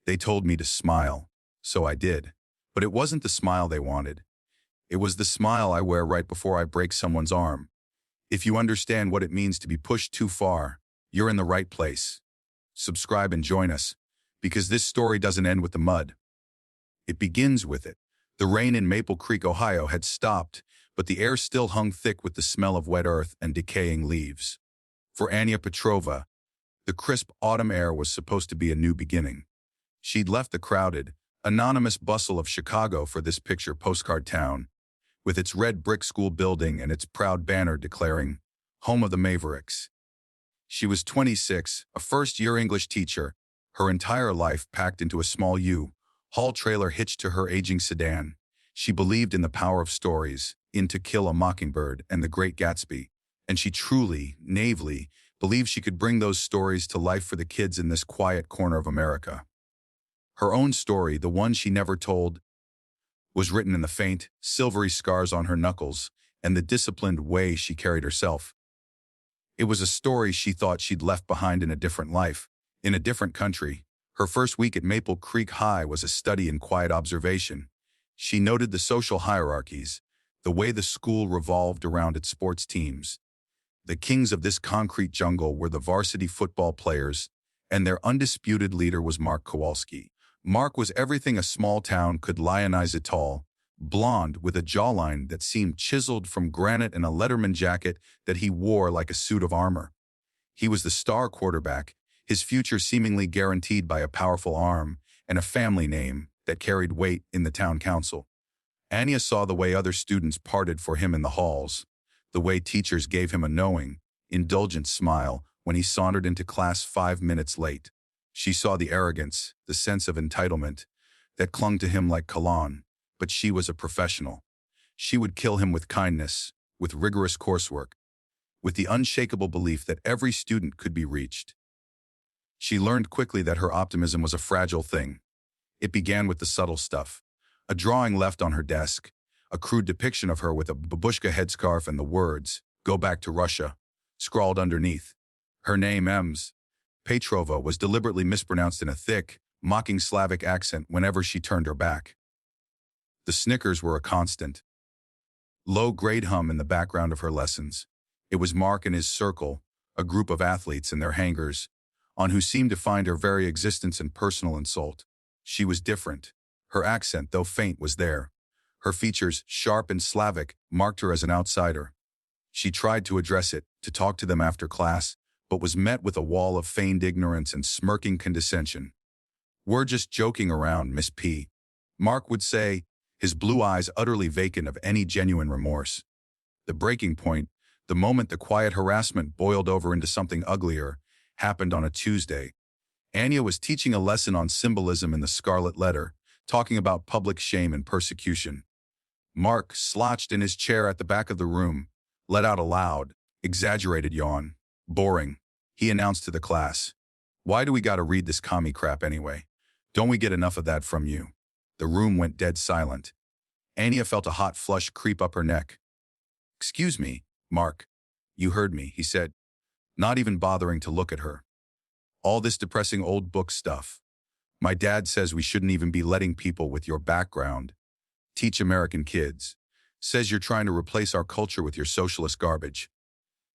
They told me to smile, so I did. But it wasn't the smile they wanted. It was the smile I wear right before I break someone's arm. If you understand what it means to be pushed too far, you're in the right place. Subscribe and join us, because this story doesn't end with the mud. It begins with it. The rain in Maple Creek, Ohio had stopped, but the air still hung thick with the smell of wet earth and decaying leaves. For Anya Petrova, the crisp autumn air was supposed to be a new beginning. She'd left the crowded, anonymous bustle of Chicago for this picture postcard town, with its red brick school building and its proud banner declaring, "Home of the Mavericks." She was 26, a first-year English teacher, her entire life packed into a small U-Haul trailer hitched to her aging sedan. She believed in the power of stories, in To Kill a Mockingbird and The Great Gatsby, and she truly, naively, believed she could bring those stories to life for the kids in this quiet corner of America. Her own story, the one she never told, was written in the faint, silvery scars on her knuckles and the disciplined way she carried herself. It was a story she thought she'd left behind in a different life, in a different country. Her first week at Maple Creek High was a study in quiet observation. She noted the social hierarchies, the way the school revolved around its sports teams. The kings of this concrete jungle were the varsity football players, and their undisputed leader was Mark Kowalski. Mark was everything a small town could lionize: a tall, blonde with a jawline that seemed chiseled from granite and a Letterman jacket that he wore like a suit of armor. He was the star quarterback, his future seemingly guaranteed by a powerful arm and a family name that carried weight in the town council. Anya saw the way other students parted for him in the halls, the way teachers gave him a knowing, indulgent smile when he sauntered into class 5 minutes late. She saw the arrogance, the sense of entitlement, that clung to him like cologne, but she was a professional. She would kill him with kindness, with rigorous coursework, with the unshakable belief that every student could be reached. She learned quickly that her optimism was a fragile thing. It began with the subtle stuff. A drawing left on her desk, a crude depiction of her with a babushka headscarf and the words, "Go back to Russia," scrawled underneath. Her name, Petrova, was deliberately mispronounced in a thick, mocking Slavic accent whenever she turned her back. The snickers were a constant. Low-grade hum in the background of her lessons. It was Mark and his circle, a group of athletes and their hangers, on who seemed to find her very existence an personal insult. She was different. Her accent, though faint, was there. Her features, sharp and Slavic, marked her as an outsider. She tried to address it, to talk to them after class, but was met with a wall of feigned ignorance and smirking condescension. "We're just joking around, Miss P," Mark would say, his blue eyes utterly vacant of any genuine remorse. The breaking point, the moment the quiet harassment boiled over into something uglier, happened on a Tuesday. Anya was teaching a lesson on symbolism in the Scarlet Letter, talking about public shame and persecution. Mark, slouched in his chair at the back of the room, let out a loud, exaggerated yawn. "Boring," he announced to the class. "Why do we gotta read this commie crap anyway? Don't we get enough of that from you?" The room went dead silent. Anya felt a hot flush creep up her neck. "Excuse me, Mark. You heard me," he said, not even bothering to look at her. "All this depressing old book stuff. My dad says we shouldn't even be letting people with your background teach American kids. Says you're trying to replace our culture with your socialist garbage."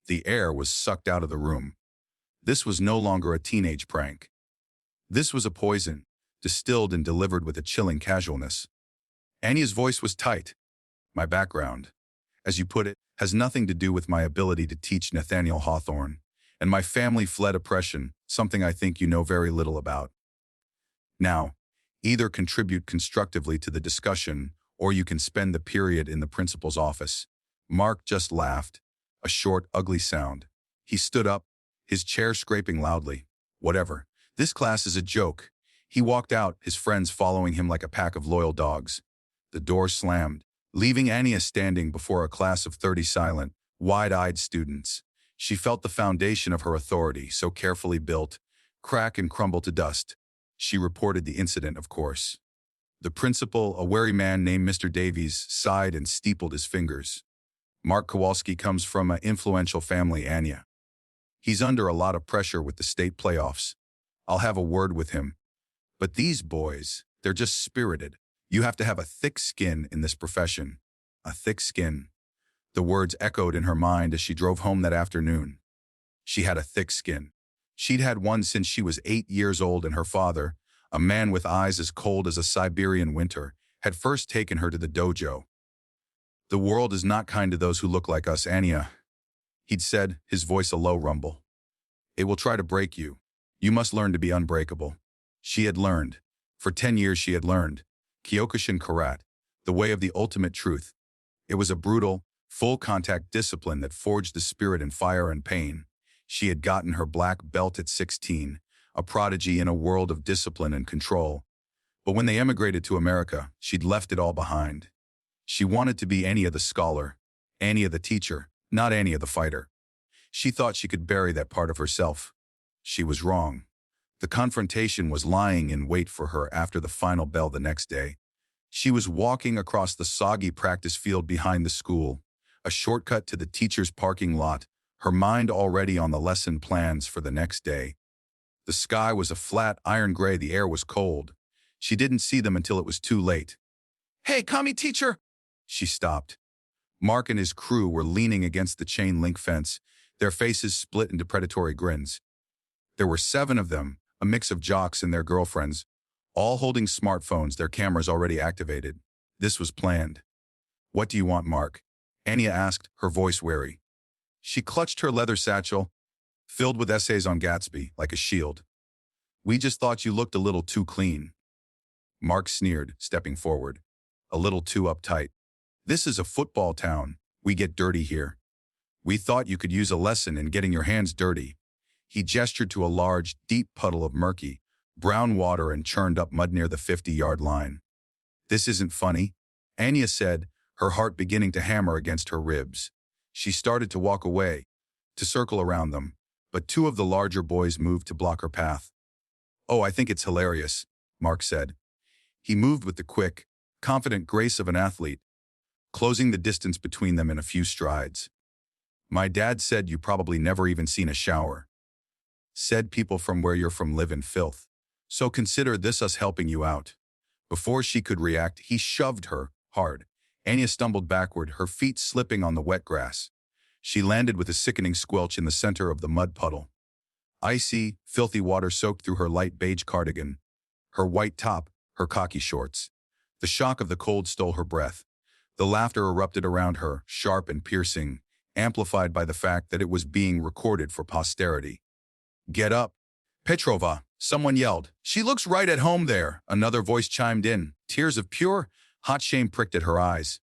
The air was sucked out of the room. This was no longer a teenage prank. This was a poison, distilled and delivered with a chilling casualness. Anya's voice was tight. "My background, as you put it, has nothing to do with my ability to teach Nathaniel Hawthorne, and my family fled oppression, something I think you know very little about. Now, either contribute constructively to the discussion, or you can spend the period in the principal's office." Mark just laughed, a short, ugly sound. He stood up, his chair scraping loudly. "Whatever. This class is a joke." He walked out, his friends following him like a pack of loyal dogs. The door slammed, leaving Anya standing before a class of 30 silent, wide-eyed students. She felt the foundation of her authority, so carefully built, crack and crumble to dust. She reported the incident, of course. The principal, a wary man named Mr. Davies, sighed and steepled his fingers. "Mark Kowalski comes from an influential family, Anya. He's under a lot of pressure with the state playoffs. I'll have a word with him. But these boys, they're just spirited. You have to have a thick skin in this profession. A thick skin. The words echoed in her mind as she drove home that afternoon. She had a thick skin. She'd had one since she was 8 years old, and her father, a man with eyes as cold as a Siberian winter, had first taken her to the dojo. "The world is not kind to those who look like us, Anya," he'd said, his voice a low rumble. "It will try to break you. You must learn to be unbreakable." She had learned. For 10 years she had learned. Kyokushin Karate, the way of the ultimate truth. It was a brutal, full-contact discipline that forged the spirit in fire and pain. She had gotten her black belt at 16, a prodigy in a world of discipline and control. But when they emigrated to America, she'd left it all behind. She wanted to be Anya the scholar, Anya the teacher, not Anya the fighter. She thought she could bury that part of herself. She was wrong. The confrontation was lying in wait for her after the final bell the next day. She was walking across the soggy practice field behind the school, a shortcut to the teacher's parking lot, her mind already on the lesson plans for the next day. The sky was a flat iron gray, the air was cold. She didn't see them until it was too late. "Hey, kami teacher!" She stopped. Mark and his crew were leaning against the chain-link fence, their faces split into predatory grins. There were 7 of them, a mix of jocks and their girlfriends, all holding smartphones, their cameras already activated. This was planned. "What do you want, Mark?" Anya asked, her voice wary. She clutched her leather satchel, filled with essays on Gatsby, like a shield. "We just thought you looked a little too clean." Mark sneered, stepping forward. "A little too uptight. This is a football town. We get dirty here. We thought you could use a lesson in getting your hands dirty." He gestured to a large, deep puddle of murky, brown water and churned up mud near the 50-yard line. "This isn't funny," Anya said, her heart beginning to hammer against her ribs. She started to walk away, to circle around them, but 2 of the larger boys moved to block her path. "Oh, I think it's hilarious," Mark said. He moved with the quick, confident grace of an athlete, closing the distance between them in a few strides. "My dad said you probably never even seen a shower. Said people from where you're from live in filth. So consider this us helping you out." Before she could react, he shoved her hard. Anya stumbled backward, her feet slipping on the wet grass. She landed with a sickening squelch in the center of the mud puddle. Icy, filthy water soaked through her light beige cardigan, her white top, her khaki shorts. The shock of the cold stole her breath. The laughter erupted around her, sharp and piercing, amplified by the fact that it was being recorded for posterity. "Get up, Petrova," someone yelled. "She looks right at home there," another voice chimed in. Tears of pure, hot shame pricked at her eyes.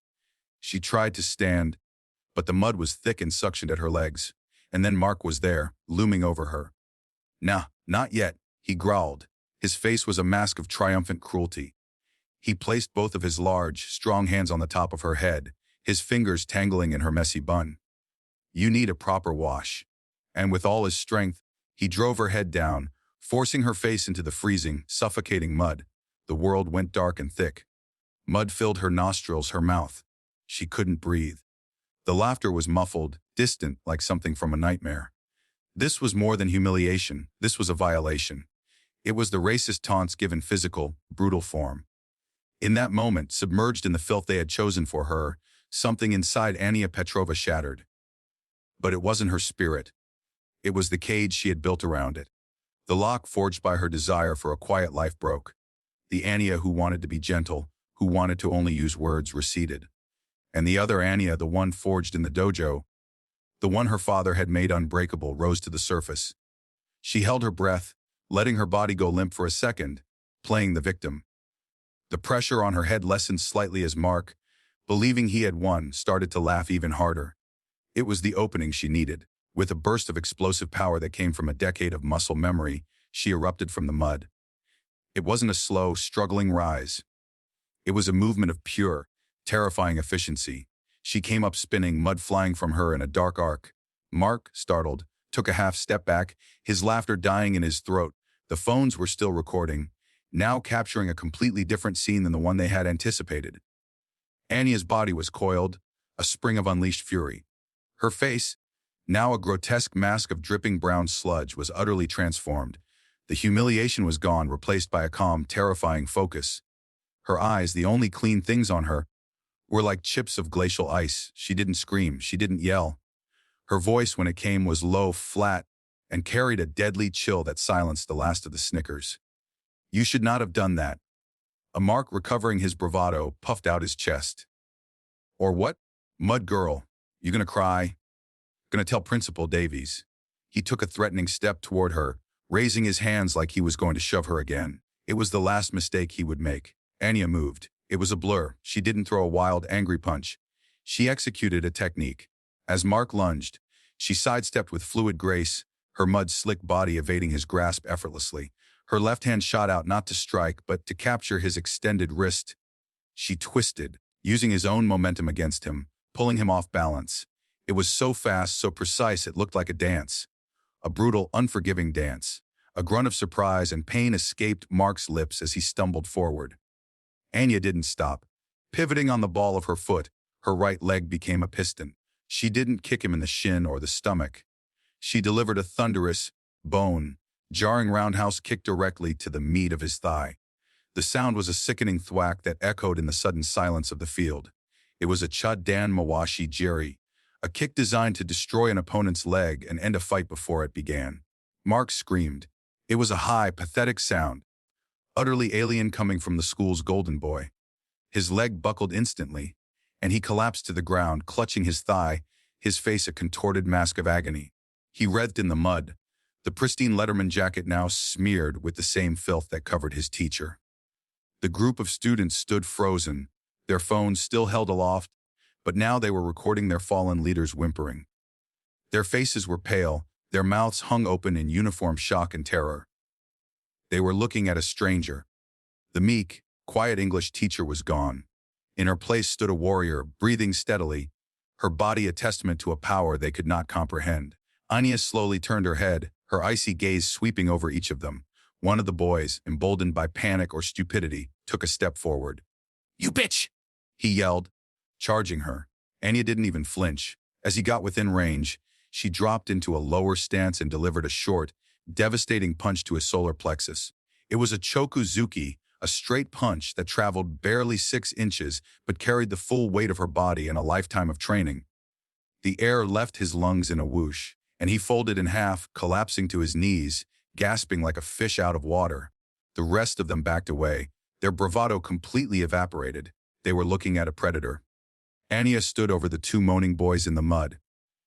She tried to stand, but the mud was thick and suctioned at her legs. And then Mark was there, looming over her. "Nah, not yet," he growled. His face was a mask of triumphant cruelty. He placed both of his large, strong hands on the top of her head, his fingers tangling in her messy bun. "You need a proper wash." And with all his strength, he drove her head down, forcing her face into the freezing, suffocating mud. The world went dark and thick. Mud filled her nostrils, her mouth. She couldn't breathe. The laughter was muffled, distant, like something from a nightmare. This was more than humiliation. This was a violation. It was the racist taunts given physical, brutal form. In that moment, submerged in the filth they had chosen for her, something inside Anya Petrova shattered. But it wasn't her spirit. It was the cage she had built around it. The lock forged by her desire for a quiet life broke. The Anya who wanted to be gentle, who wanted to only use words, receded. And the other Anya, the one forged in the dojo, the one her father had made unbreakable, rose to the surface. She held her breath, letting her body go limp for a second, playing the victim. The pressure on her head lessened slightly as Mark, believing he had won, started to laugh even harder. It was the opening she needed. With a burst of explosive power that came from a decade of muscle memory, she erupted from the mud. It wasn't a slow, struggling rise. It was a movement of pure, terrifying efficiency. She came up spinning, mud flying from her in a dark arc. Mark, startled, took a half step back, his laughter dying in his throat. The phones were still recording, now capturing a completely different scene than the one they had anticipated. Anya's body was coiled, a spring of unleashed fury. Her face, now a grotesque mask of dripping brown sludge, was utterly transformed. The humiliation was gone, replaced by a calm, terrifying focus. Her eyes, the only clean things on her, were like chips of glacial ice. She didn't scream. She didn't yell. Her voice, when it came, was low, flat, and carried a deadly chill that silenced the last of the snickers. "You should not have done that." A Mark, recovering his bravado, puffed out his chest. "Or what? Mud girl, you gonna cry? Gonna tell Principal Davies?" He took a threatening step toward her, raising his hands like he was going to shove her again. It was the last mistake he would make. Anya moved. It was a blur. She didn't throw a wild, angry punch. She executed a technique. As Mark lunged, she sidestepped with fluid grace, her mud-slick body evading his grasp effortlessly. Her left hand shot out not to strike, but to capture his extended wrist. She twisted, using his own momentum against him, pulling him off balance. It was so fast, so precise, it looked like a dance. A brutal, unforgiving dance. A grunt of surprise and pain escaped Mark's lips as he stumbled forward. Anya didn't stop. Pivoting on the ball of her foot, her right leg became a piston. She didn't kick him in the shin or the stomach. She delivered a thunderous, bone-jarring roundhouse kick directly to the meat of his thigh. The sound was a sickening thwack that echoed in the sudden silence of the field. It was a Chad-Dan Mawashi Jerry, a kick designed to destroy an opponent's leg and end a fight before it began. Mark screamed. It was a high, pathetic sound, utterly alien coming from the school's golden boy. His leg buckled instantly, and he collapsed to the ground, clutching his thigh, his face a contorted mask of agony. He writhed in the mud, the pristine Letterman jacket now smeared with the same filth that covered his teacher. The group of students stood frozen, their phones still held aloft, but now they were recording their fallen leader's whimpering. Their faces were pale, their mouths hung open in uniform shock and terror. They were looking at a stranger. The meek, quiet English teacher was gone. In her place stood a warrior, breathing steadily, her body a testament to a power they could not comprehend. Anya slowly turned her head, her icy gaze sweeping over each of them. One of the boys, emboldened by panic or stupidity, took a step forward. "You bitch!" he yelled, charging her. Anya didn't even flinch. As he got within range, she dropped into a lower stance and delivered a short, devastating punch to his solar plexus. It was a chokuzuki, a straight punch that traveled barely 6 inches but carried the full weight of her body and a lifetime of training. The air left his lungs in a whoosh, and he folded in half, collapsing to his knees, gasping like a fish out of water. The rest of them backed away, their bravado completely evaporated. They were looking at a predator. Anya stood over the 2 moaning boys in the mud.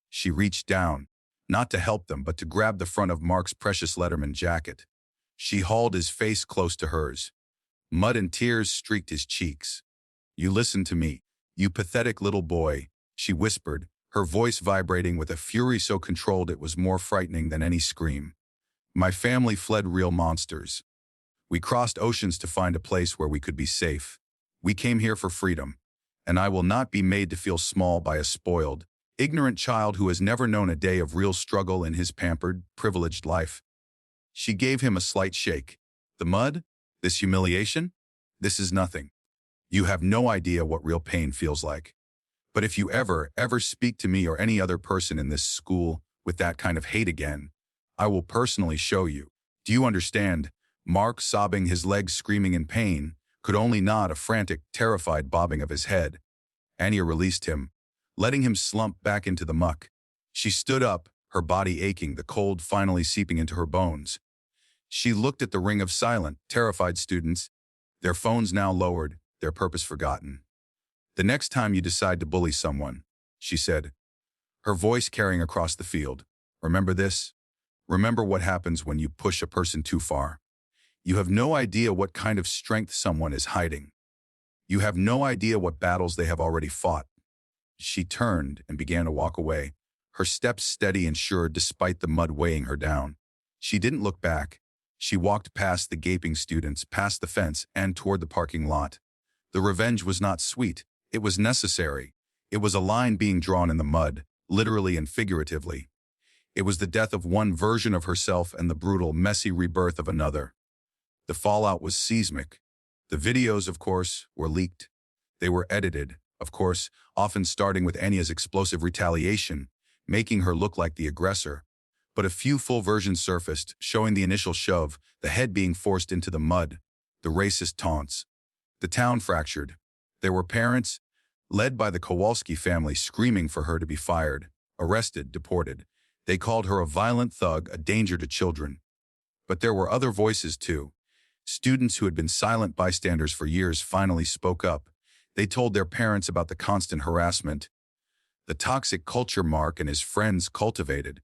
She reached down, not to help them, but to grab the front of Mark's precious Letterman jacket. She hauled his face close to hers. Mud and tears streaked his cheeks. "You listen to me, you pathetic little boy," she whispered, her voice vibrating with a fury so controlled it was more frightening than any scream. "My family fled real monsters. We crossed oceans to find a place where we could be safe. We came here for freedom, and I will not be made to feel small by a spoiled, ignorant child who has never known a day of real struggle in his pampered, privileged life." She gave him a slight shake. "The mud? This humiliation? This is nothing. You have no idea what real pain feels like. But if you ever speak to me or any other person in this school with that kind of hate again, I will personally show you. Do you understand?" Mark, sobbing, his legs screaming in pain, could only nod, a frantic, terrified bobbing of his head. Anya released him, letting him slump back into the muck. She stood up, her body aching, the cold finally seeping into her bones. She looked at the ring of silent, terrified students, their phones now lowered, their purpose forgotten. "The next time you decide to bully someone," she said, her voice carrying across the field, "remember this. Remember what happens when you push a person too far. You have no idea what kind of strength someone is hiding. You have no idea what battles they have already fought." She turned and began to walk away, her steps steady and sure despite the mud weighing her down. She didn't look back. She walked past the gaping students, past the fence, and toward the parking lot. The revenge was not sweet. It was necessary. It was a line being drawn in the mud, literally and figuratively. It was the death of one version of herself and the brutal, messy rebirth of another. The fallout was seismic. The videos, of course, were leaked. They were edited, of course, often starting with Anya's explosive retaliation, making her look like the aggressor. but a few full versions surfaced, showing the initial shove, the head being forced into the mud, the racist taunts. The town fractured. There were parents, led by the Kowalski family, screaming for her to be fired, arrested, deported. They called her a violent thug, a danger to children. But there were other voices too. Students who had been silent bystanders for years finally spoke up. They told their parents about the constant harassment, the toxic culture Mark and his friends cultivated.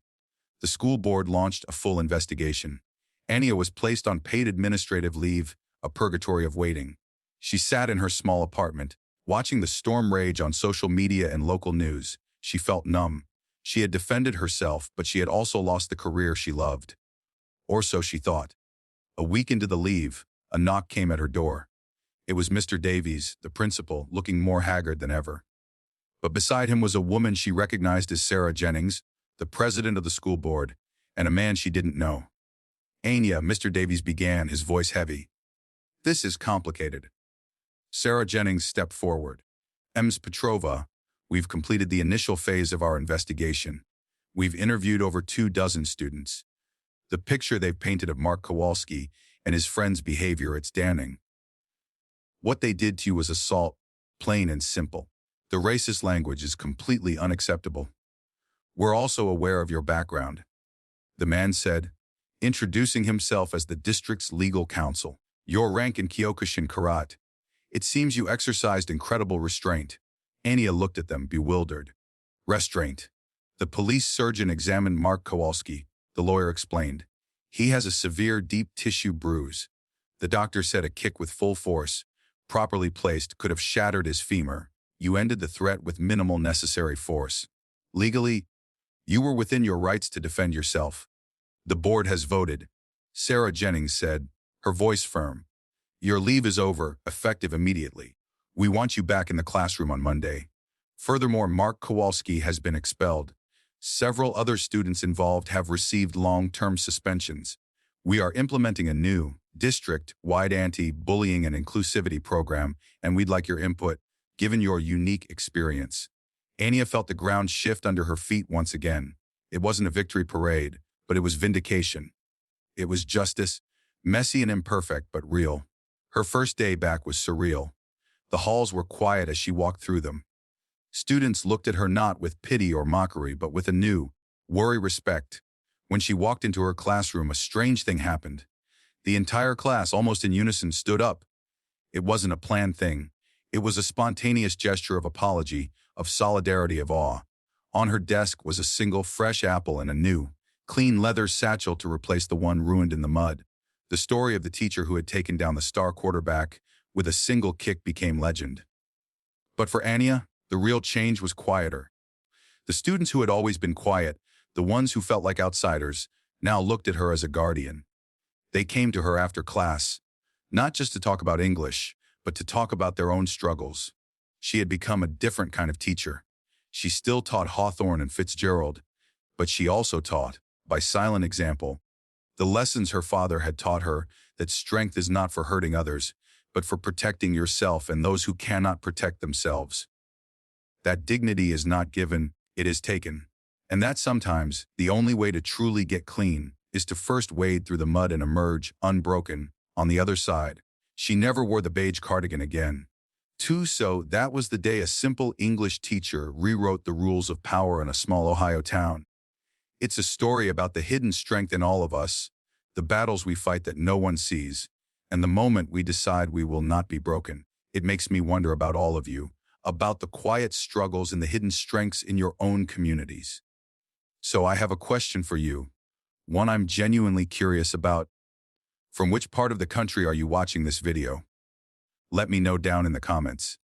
The school board launched a full investigation. Anya was placed on paid administrative leave, a purgatory of waiting. She sat in her small apartment, watching the storm rage on social media and local news. She felt numb. She had defended herself, but she had also lost the career she loved. Or so she thought. A week into the leave, a knock came at her door. It was Mr. Davies, the principal, looking more haggard than ever. But beside him was a woman she recognized as Sarah Jennings, the president of the school board, and a man she didn't know. Anya, Mr. Davies began, his voice heavy. This is complicated. Sarah Jennings stepped forward. Ms. Petrova, we've completed the initial phase of our investigation. We've interviewed over 24 students. The picture they've painted of Mark Kowalski and his friends' behavior, it's damning. What they did to you was assault, plain and simple. The racist language is completely unacceptable. We're also aware of your background, the man said, introducing himself as the district's legal counsel. Your rank in Kyokushin Karate. It seems you exercised incredible restraint. Anya looked at them, bewildered. Restraint. The police surgeon examined Mark Kowalski, the lawyer explained. He has a severe deep tissue bruise. The doctor said a kick with full force, properly placed, could have shattered his femur. You ended the threat with minimal necessary force. Legally, you were within your rights to defend yourself. The board has voted, Sarah Jennings said, her voice firm. Your leave is over, effective immediately. We want you back in the classroom on Monday. Furthermore, Mark Kowalski has been expelled. Several other students involved have received long-term suspensions. We are implementing a new, district-wide anti-bullying and inclusivity program, and we'd like your input, given your unique experience. Anya felt the ground shift under her feet once again. It wasn't a victory parade, but it was vindication. It was justice, messy and imperfect, but real. Her first day back was surreal. The halls were quiet as she walked through them. Students looked at her not with pity or mockery, but with a new, worry respect. When she walked into her classroom, a strange thing happened. The entire class, almost in unison, stood up. It wasn't a planned thing. It was a spontaneous gesture of apology, of solidarity, of awe. On her desk was a single fresh apple and a new, clean leather satchel to replace the one ruined in the mud. The story of the teacher who had taken down the star quarterback with a single kick became legend. But for Anya, the real change was quieter. The students who had always been quiet, the ones who felt like outsiders, now looked at her as a guardian. They came to her after class, not just to talk about English, but to talk about their own struggles. She had become a different kind of teacher. She still taught Hawthorne and Fitzgerald, but she also taught, by silent example, the lessons her father had taught her, that strength is not for hurting others, but for protecting yourself and those who cannot protect themselves. That dignity is not given, it is taken. And that sometimes, the only way to truly get clean is to first wade through the mud and emerge, unbroken, on the other side. She never wore the beige cardigan again. So that was the day a simple English teacher rewrote the rules of power in a small Ohio town. It's a story about the hidden strength in all of us, the battles we fight that no one sees, and the moment we decide we will not be broken. It makes me wonder about all of you, about the quiet struggles and the hidden strengths in your own communities. So I have a question for you, one I'm genuinely curious about. From which part of the country are you watching this video? Let me know down in the comments.